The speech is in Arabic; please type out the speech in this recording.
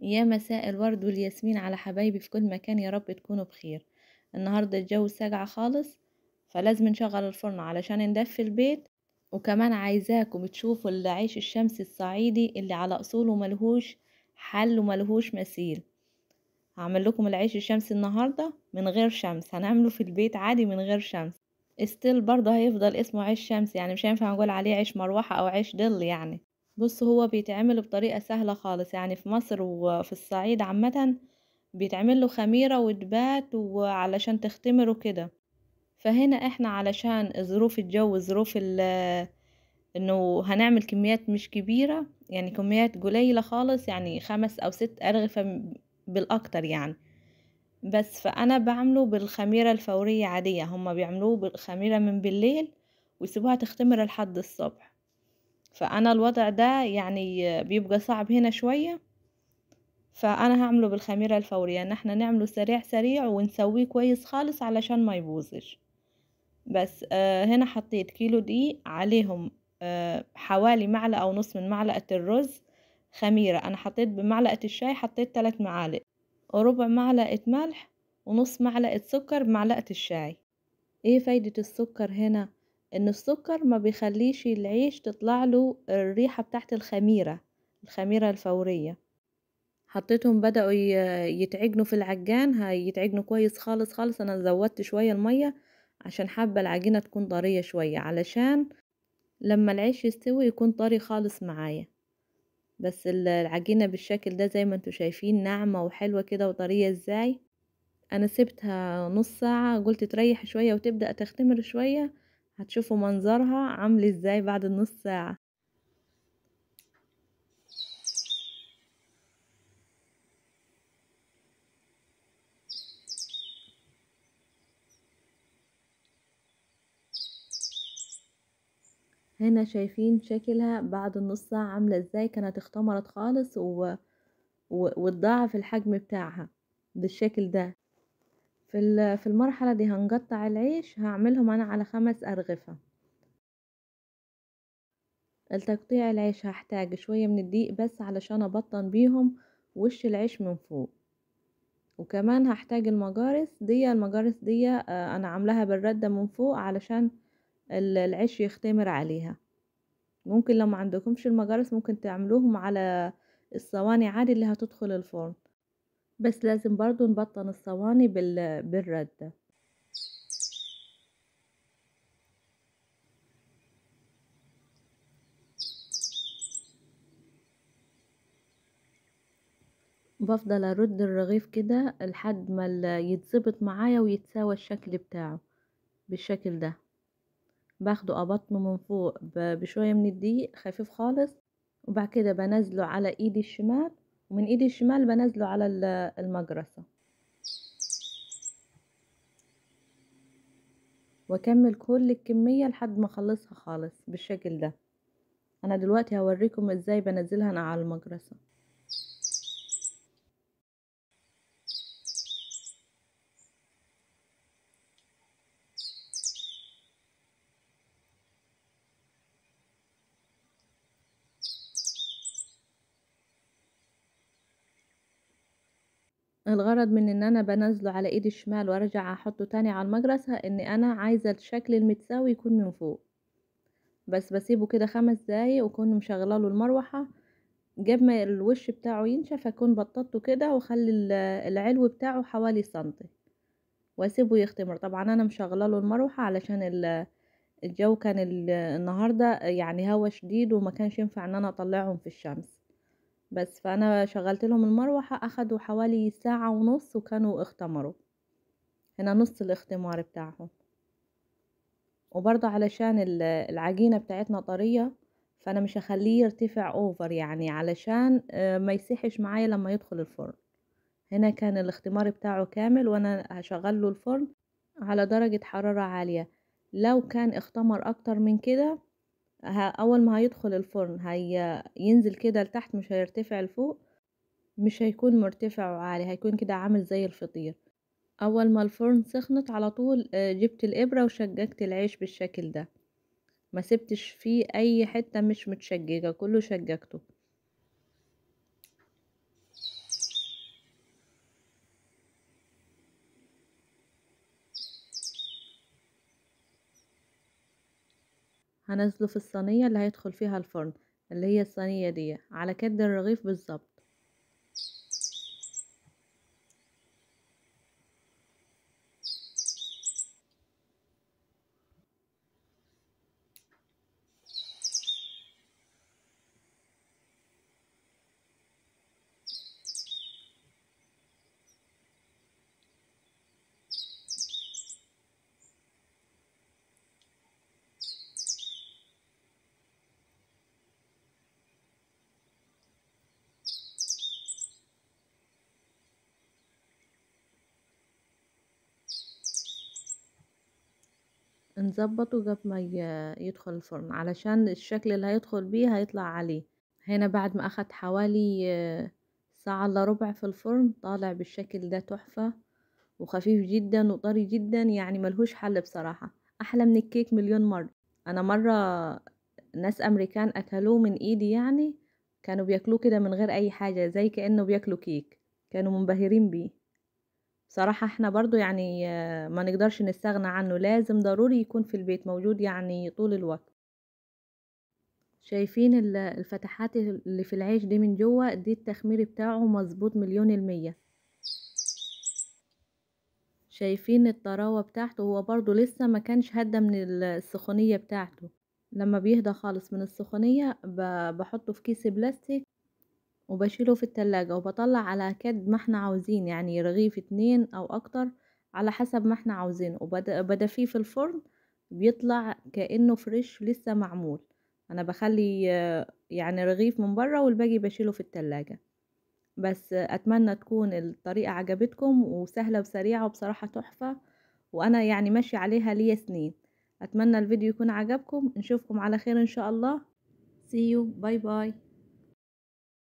يا مساء الورد والياسمين على حبايبي في كل مكان، يا رب تكونوا بخير. النهاردة الجو ساقع خالص، فلازم نشغل الفرن علشان ندفي البيت. وكمان عايزاكم تشوفوا العيش الشمسي الصعيدي اللي على أصوله ملهوش حل وملهوش مثيل. هعمل لكم العيش الشمسي النهاردة من غير شمس، هنعمله في البيت عادي من غير شمس. استيل برضه هيفضل اسمه عيش شمسي، يعني مش هينفع نقول عليه عيش مروحة أو عيش ظل يعني. بص، هو بيتعمل بطريقة سهلة خالص، يعني في مصر وفي الصعيد عامة بيتعمل له خميرة وتبات وعلشان تختمر وكده. فهنا احنا علشان ظروف الجو، ظروف انه هنعمل كميات مش كبيرة، يعني كميات قليلة خالص، يعني 5 أو 6 أرغفة بالأكتر يعني. بس فأنا بعمله بالخميرة الفورية عادية، هما بيعملوه بالخميرة من بالليل ويسيبوها تختمر لحد الصبح. فأنا الوضع ده يعني بيبقى صعب هنا شوية، فأنا هعمله بالخميرة الفورية، ان احنا نعمله سريع سريع ونسويه كويس خالص علشان ما يبوظش. بس هنا حطيت كيلو دقيق عليهم حوالي معلقة ونص من معلقة الرز خميرة. انا حطيت بمعلقة الشاي حطيت 3 معالق، وربع معلقة ملح، ونص معلقة سكر بمعلقة الشاي. ايه فايدة السكر هنا؟ ان السكر ما بيخليش العيش تطلع له الريحة بتاعت الخميرة، الخميرة الفورية. حطيتهم بدأوا يتعجنوا في العجان، هيتعجنوا كويس خالص خالص. انا زودت شوية المية عشان حابة العجينة تكون طرية شوية، علشان لما العيش يستوي يكون طري خالص معايا. بس العجينة بالشكل ده زي ما انتوا شايفين ناعمة وحلوة كده وطرية ازاي. انا سبتها نص ساعة، قلت تريح شوية وتبدأ تختمر شوية. هتشوفوا منظرها عامل ازاي بعد النص ساعة. هنا شايفين شكلها بعد النص ساعة عاملة ازاي، كانت اختمرت خالص واتضاعف الحجم بتاعها بالشكل ده. في المرحلة دي هنقطع العيش، هعملهم انا على 5 أرغفة. التقطيع العيش هحتاج شوية من الدقيق بس علشان ابطن بيهم وش العيش من فوق. وكمان هحتاج المجارس دي انا عاملاها بالردة من فوق علشان العيش يختمر عليها. ممكن لو ما عندكمش المجارس ممكن تعملوهم على الصواني عادي اللي هتدخل الفرن، بس لازم برضو نبطن الصواني بالردة. بفضل ارد الرغيف كده لحد ما يتظبط معايا ويتساوى الشكل بتاعه بالشكل ده. باخده ابطنه من فوق بشوية من الدقيق خفيف خالص، وبعد كده بنزله على ايدي الشمال، ومن ايدي الشمال بنزله على المجرسة، واكمل كل الكمية لحد ما اخلصها خالص بالشكل ده. انا دلوقتي هوريكم ازاي بنزلها انا على المجرسة. الغرض من ان انا بنزله على ايدي الشمال وارجع احطه تاني على المجرسة ان انا عايزة الشكل المتساوي يكون من فوق. بس بسيبه كده 5 دقايق واكون مشغله له المروحة. جاب ما الوش بتاعه ينشف اكون بططته كده واخلي العلو بتاعه حوالي سنتي، واسيبه يختمر. طبعا انا مشغله له المروحة علشان الجو كان النهاردة يعني هوا شديد وما كانش ينفع ان انا اطلعهم في الشمس. بس فانا شغلت لهم المروحة، اخدوا حوالي ساعة ونص وكانوا اختمروا. هنا نص الاختمار بتاعهم. وبرضه علشان العجينة بتاعتنا طرية، فانا مش هخليه يرتفع اوفر يعني علشان ما يسيحش معايا لما يدخل الفرن. هنا كان الاختمار بتاعه كامل وانا هشغل له الفرن على درجة حرارة عالية. لو كان اختمر اكتر من كده، اول ما هيدخل الفرن ينزل كده لتحت، مش هيرتفع لفوق، مش هيكون مرتفع وعالي، هيكون كده عامل زي الفطير. اول ما الفرن سخنت على طول جبت الابرة وشققت العيش بالشكل ده، ما سبتش فيه اي حتة مش متشققة، كله شققته. هنزله في الصينية اللي هيدخل فيها الفرن، اللي هي الصينية دي على كد الرغيف بالظبط. نظبطه قبل ما يدخل الفرن، علشان الشكل اللي هيدخل بيه هيطلع عليه. هنا بعد ما اخد حوالي ساعة الا ربع في الفرن، طالع بالشكل ده تحفة وخفيف جدا وطري جدا، يعني ملهوش حل بصراحة، احلى من الكيك مليون مرة. انا مرة ناس امريكان اكلوه من ايدي، يعني كانوا بياكلوه كده من غير اي حاجة، زي كأنه بياكلوا كيك، كانوا منبهرين بيه. بصراحة احنا برضو يعني ما نقدرش نستغنى عنه، لازم ضروري يكون في البيت موجود يعني طول الوقت. شايفين الفتحات اللي في العيش دي من جوه دي، التخمير بتاعه مظبوط مليون المية. شايفين الطراوة بتاعته، هو برضو لسه ما كانش هدى من السخونية بتاعته. لما بيهدى خالص من السخونية بحطه في كيس بلاستيك وبشيله في التلاجة، وبطلع على قد ما احنا عاوزين، يعني رغيف 2 او اكتر على حسب ما احنا عاوزينه، وبدفيه في الفرن، بيطلع كأنه فريش لسه معمول. انا بخلي يعني رغيف من بره والباقي بشيله في التلاجة. بس اتمنى تكون الطريقة عجبتكم وسهلة وسريعة، وبصراحة تحفة، وانا يعني ماشي عليها ليا سنين. اتمنى الفيديو يكون عجبكم، نشوفكم على خير ان شاء الله. See you. باي باي.